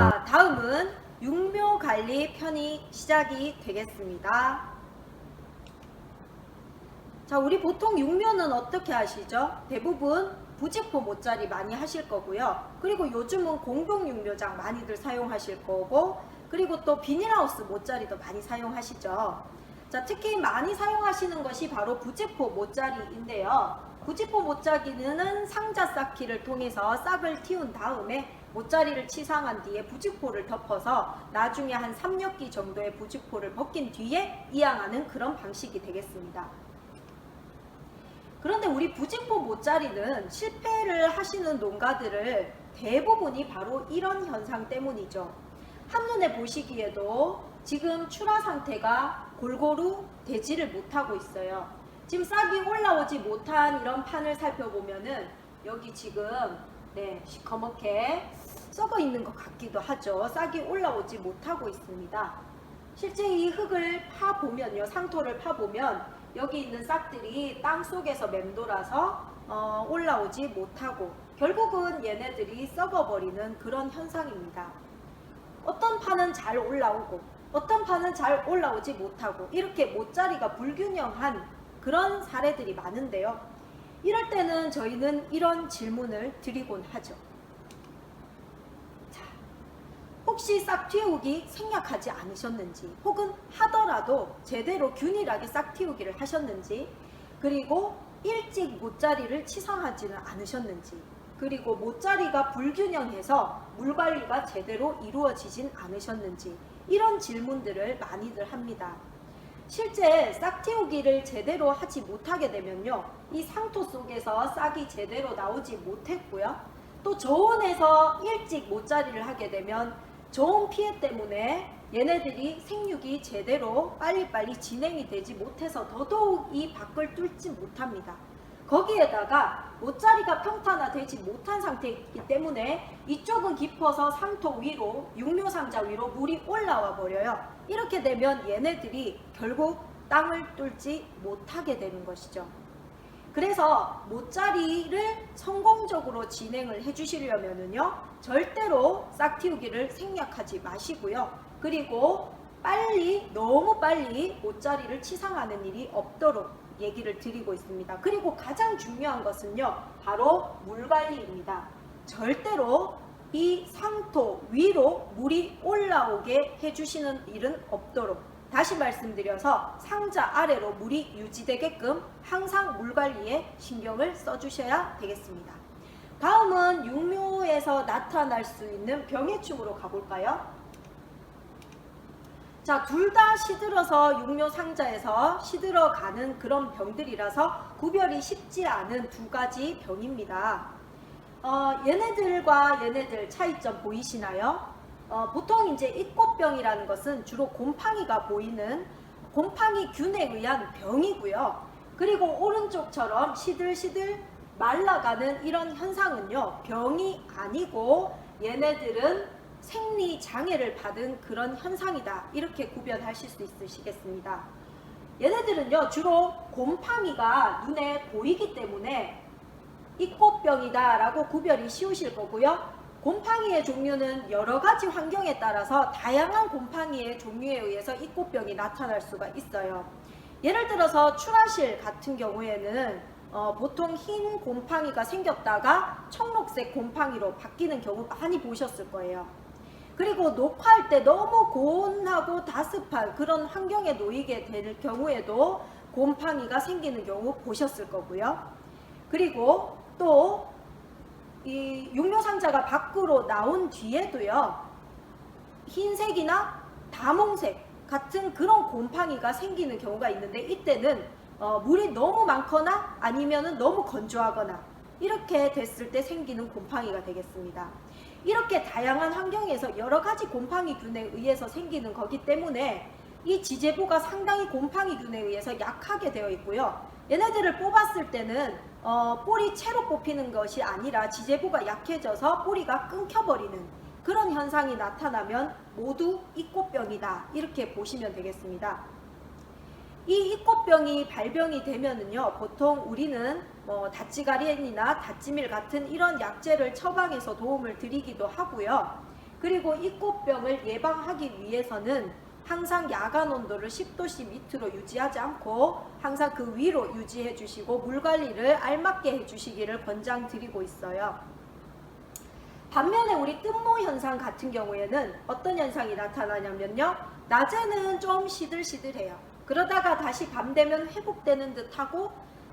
자, 다음은 육묘관리 편이 시작이 되겠습니다. 자, 우리 보통 육묘는 어떻게 하시죠? 대부분 부직포 모짜리 많이 하실 거고요. 그리고 요즘은 공동육묘장 많이들 사용하실 거고, 그리고 또 비닐하우스 모짜리도 많이 사용하시죠. 자, 특히 많이 사용하시는 것이 바로 부직포 모짜리인데요. 부직포 모짜리는 상자 쌓기를 통해서 싹을 틔운 다음에 모짜리를 치상한 뒤에 부직포를 덮어서 나중에 한 3엽기 정도의 부직포를 벗긴 뒤에 이양하는 그런 방식이 되겠습니다. 그런데 우리 부직포 모짜리는 실패를 하시는 농가들을 대부분이 바로 이런 현상 때문이죠. 한눈에 보시기에도 지금 출하 상태가 골고루 되지를 못하고 있어요. 지금 싹이 올라오지 못한 이런 판을 살펴보면은 여기 지금 시커멓게 썩어 있는 것 같기도 하죠. 싹이 올라오지 못하고 있습니다. 실제 이 흙을 파보면요, 상토를 파보면 여기 있는 싹들이 땅 속에서 맴돌아서 올라오지 못하고 결국은 얘네들이 썩어버리는 그런 현상입니다. 어떤 판은 잘 올라오고 어떤 판은 잘 올라오지 못하고 이렇게 모짜리가 불균형한 그런 사례들이 많은데요. 이럴 때는 저희는 이런 질문을 드리곤 하죠. 자, 혹시 싹틔우기 생략하지 않으셨는지, 혹은 하더라도 제대로 균일하게 싹틔우기를 하셨는지, 그리고 일찍 모짜리를 치상하지는 않으셨는지, 그리고 모짜리가 불균형해서 물관리가 제대로 이루어지진 않으셨는지, 이런 질문들을 많이들 합니다. 실제 싹틔우기를 제대로 하지 못하게 되면요, 이 상토 속에서 싹이 제대로 나오지 못했고요, 또 저온에서 일찍 모짜리를 하게 되면 저온 피해 때문에 얘네들이 생육이 제대로 빨리빨리 진행이 되지 못해서 더더욱 이 밖을 뚫지 못합니다. 거기에다가 모짜리가 평탄화되지 못한 상태이기 때문에 이쪽은 깊어서 상토 위로, 육묘상자 위로 물이 올라와 버려요. 이렇게 되면 얘네들이 결국 땅을 뚫지 못하게 되는 것이죠. 그래서 모짜리를 성공적으로 진행을 해주시려면요, 절대로 싹틔우기를 생략하지 마시고요. 그리고 너무 빨리 모짜리를 치상하는 일이 없도록 얘기를 드리고 있습니다. 그리고 가장 중요한 것은요, 바로 물관리입니다. 절대로 이 상토 위로 물이 올라오게 해주시는 일은 없도록, 다시 말씀드려서 상자 아래로 물이 유지되게끔 항상 물관리에 신경을 써주셔야 되겠습니다. 다음은 육묘에서 나타날 수 있는 병해충으로 가볼까요? 자, 둘 다 시들어서 육묘 상자에서 시들어가는 그런 병들이라서 구별이 쉽지 않은 두 가지 병입니다. 얘네들과 얘네들 차이점 보이시나요? 보통 이제 입꽃병이라는 것은 주로 곰팡이가 보이는 곰팡이균에 의한 병이고요. 그리고 오른쪽처럼 시들시들 말라가는 이런 현상은요, 병이 아니고 얘네들은 생리장애를 받은 그런 현상이다, 이렇게 구별하실 수 있으시겠습니다. 얘네들은요, 주로 곰팡이가 눈에 보이기 때문에 입꽃병이다 라고 구별이 쉬우실 거고요. 곰팡이의 종류는 여러 가지 환경에 따라서 다양한 곰팡이의 종류에 의해서 입꽃병이 나타날 수가 있어요. 예를 들어서 출하실 같은 경우에는 보통 흰 곰팡이가 생겼다가 청록색 곰팡이로 바뀌는 경우 많이 보셨을 거예요. 그리고 녹화할 때 너무 고온하고 다습한 그런 환경에 놓이게 될 경우에도 곰팡이가 생기는 경우 보셨을 거고요. 그리고 또 이 육묘상자가 밖으로 나온 뒤에도요, 흰색이나 다몽색 같은 그런 곰팡이가 생기는 경우가 있는데, 이때는 물이 너무 많거나 아니면은 너무 건조하거나 이렇게 됐을 때 생기는 곰팡이가 되겠습니다. 이렇게 다양한 환경에서 여러 가지 곰팡이균에 의해서 생기는 거기 때문에 이 지제보가 상당히 곰팡이균에 의해서 약하게 되어 있고요. 얘네들을 뽑았을 때는 뿌리 채로 뽑히는 것이 아니라 지제보가 약해져서 뿌리가 끊겨버리는 그런 현상이 나타나면 모두 입꽃병이다, 이렇게 보시면 되겠습니다. 이 입꽃병이 발병이 되면은요, 보통 우리는 다찌가리엔이나 다찌밀 같은 이런 약재를 처방해서 도움을 드리기도 하고요. 그리고 이 꽃병을 예방하기 위해서는 항상 야간 온도를 10도씨 밑으로 유지하지 않고 항상 그 위로 유지해 주시고 물 관리를 알맞게 해 주시기를 권장드리고 있어요. 반면에 우리 뜬모 현상 같은 경우에는 어떤 현상이 나타나냐면요. 낮에는 좀 시들시들해요. 그러다가 다시 밤 되면 회복되는 듯하고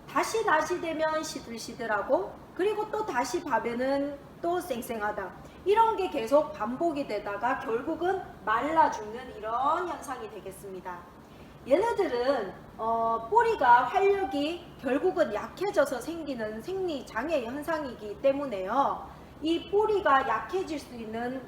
다시 낮이 되면 시들시들하고 그리고 또 다시 밤에는 또 쌩쌩하다. 이런 게 계속 반복이 되다가 결국은 말라 죽는 이런 현상이 되겠습니다. 얘네들은 뿌리가 활력이 결국은 약해져서 생기는 생리장애 현상이기 때문에요. 이 뿌리가 약해질 수 있는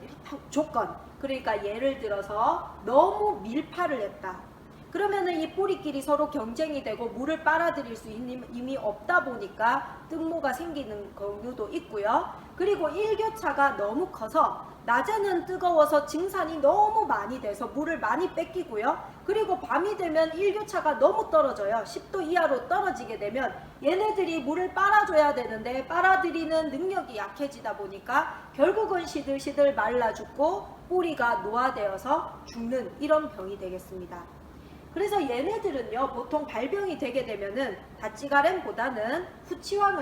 조건, 그러니까 예를 들어서 너무 밀파를 했다. 그러면은 이 뿌리끼리 서로 경쟁이 되고 물을 빨아들일 수 있는 힘이 없다 보니까 뜬모가 생기는 경우도 있고요. 그리고 일교차가 너무 커서 낮에는 뜨거워서 증산이 너무 많이 돼서 물을 많이 뺏기고요. 그리고 밤이 되면 일교차가 너무 떨어져요. 10도 이하로 떨어지게 되면 얘네들이 물을 빨아줘야 되는데 빨아들이는 능력이 약해지다 보니까 결국은 시들시들 말라 죽고 뿌리가 노화되어서 죽는 이런 병이 되겠습니다. 그래서 얘네들은요 보통 발병이 되게 되면은 다찌가렌보다는 후치왕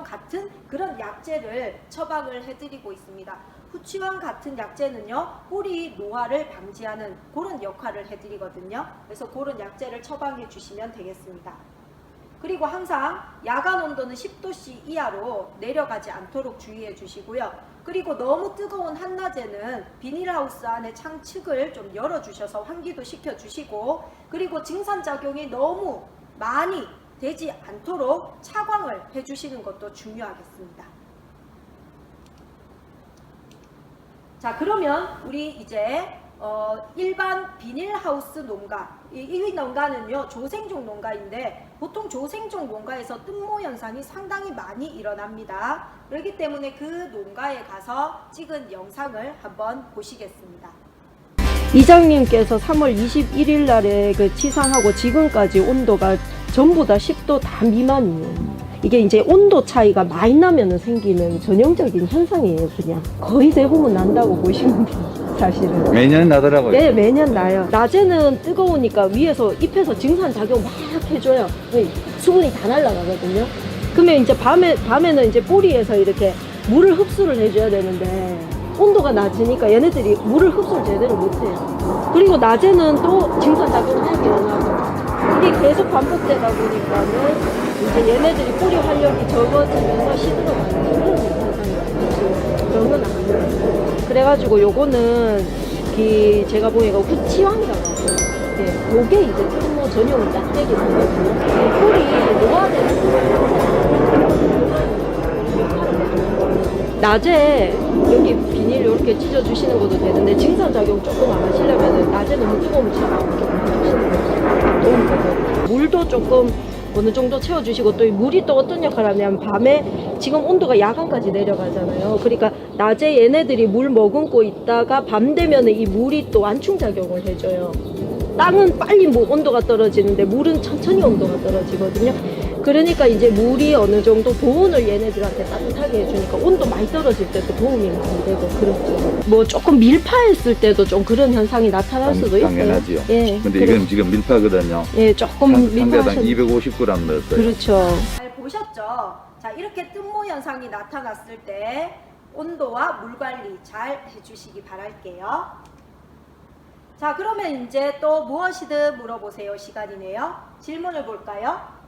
같은 그런 약재를 처방을 해드리고 있습니다. 후치왕 같은 약재는요 뿌리 노화를 방지하는 그런 역할을 해드리거든요. 그래서 그런 약재를 처방해 주시면 되겠습니다. 그리고 항상 야간 온도는 10도씨 이하로 내려가지 않도록 주의해 주시고요. 그리고 너무 뜨거운 한낮에는 비닐하우스 안에 창측을 좀 열어주셔서 환기도 시켜주시고 그리고 증산작용이 너무 많이 되지 않도록 차광을 해주시는 것도 중요하겠습니다. 자, 그러면 우리 이제 일반 비닐하우스 농가, 이 농가는요 조생종 농가인데 보통 조생종 농가에서 뜬모 현상이 상당히 많이 일어납니다. 그렇기 때문에 그 농가에 가서 찍은 영상을 한번 보시겠습니다. 이장님께서 3월 21일 날에 그 치상하고 지금까지 온도가 전부 다 10도 다 미만이에요. 이게 이제 온도 차이가 많이 나면 생기는 전형적인 현상이에요. 그냥 거의 대부분 난다고 보시면 돼요. 사실은 매년 나더라고요. 네, 매년 나요. 낮에는 뜨거우니까 위에서 잎에서 증산작용 막 해줘요. 수분이 다 날아가거든요. 그러면 이제 밤에는 이제 뿌리에서 이렇게 물을 흡수를 해줘야 되는데 온도가 낮으니까 얘네들이 물을 흡수를 제대로 못해요. 그리고 낮에는 또 증산작용이 일어나고 이게 계속 반복되다 보니까는 이제 얘네들이 뿌리 활력이 적어지면서 시들어가는 그런 현상이 병은 아니에요. 그래가지고 요거는 제가 보니까 후치왕이라고 하죠. 네, 요게 이제 뜬모 전용 약재긴 하거든요. 뿌리 노화되는 낮에 여기 비닐 이렇게 찢어주시는 것도 되는데 증산작용 조금 안 하시려면 낮에는 무거운 차가운 조금 해주시는 것도 도움이 되거든요. 물도 조금 어느 정도 채워주시고 또 이 물이 또 어떤 역할을 하냐면 밤에 지금 온도가 야간까지 내려가잖아요. 그러니까 낮에 얘네들이 물 머금고 있다가 밤 되면 이 물이 또 완충작용을 해줘요. 땅은 빨리 온도가 떨어지는데 물은 천천히 온도가 떨어지거든요. 그러니까 이제 물이 어느 정도 보온을 얘네들한테 따뜻하게 해주니까 온도 많이 떨어질 때도 도움이 많이 되고 그렇죠. 뭐 조금 밀파했을 때도 좀 그런 현상이 나타날 수도 있어요. 당연하지요. 예. 근데 이건 지금 밀파거든요. 예, 조금 상대당 밀파하셨 250g 넣었어요. 그렇죠. 잘 보셨죠? 자, 이렇게 뜬모 현상이 나타났을 때 온도와 물 관리 잘 해주시기 바랄게요. 자, 그러면 이제 또 무엇이든 물어보세요 시간이네요. 질문을 볼까요?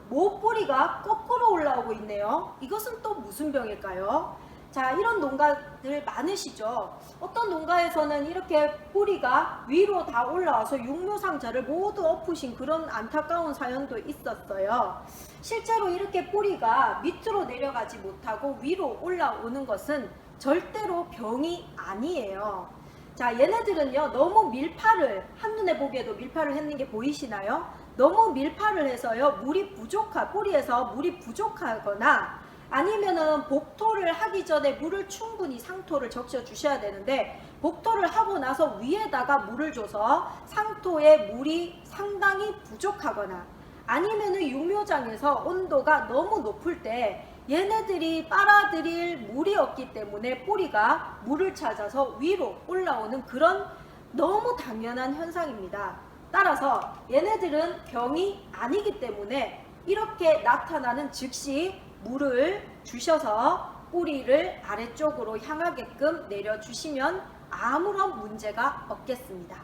모뿌리가 거꾸로 올라오고 있네요. 이것은 또 무슨 병일까요? 자, 이런 농가들 많으시죠? 어떤 농가에서는 이렇게 뿌리가 위로 다 올라와서 육묘상자를 모두 엎으신 그런 안타까운 사연도 있었어요. 실제로 이렇게 뿌리가 밑으로 내려가지 못하고 위로 올라오는 것은 절대로 병이 아니에요. 자, 얘네들은요 너무 밀파를 한눈에 보기에도 밀파를 했는 게 보이시나요? 너무 밀파를 해서요 뿌리에서 물이 부족하거나 아니면은 복토를 하기 전에 물을 충분히 상토를 적셔 주셔야 되는데 복토를 하고 나서 위에다가 물을 줘서 상토에 물이 상당히 부족하거나 아니면은 육묘장에서 온도가 너무 높을 때 얘네들이 빨아들일 물이 없기 때문에 뿌리가 물을 찾아서 위로 올라오는 그런 너무 당연한 현상입니다. 따라서 얘네들은 병이 아니기 때문에 이렇게 나타나는 즉시 물을 주셔서 뿌리를 아래쪽으로 향하게끔 내려주시면 아무런 문제가 없겠습니다.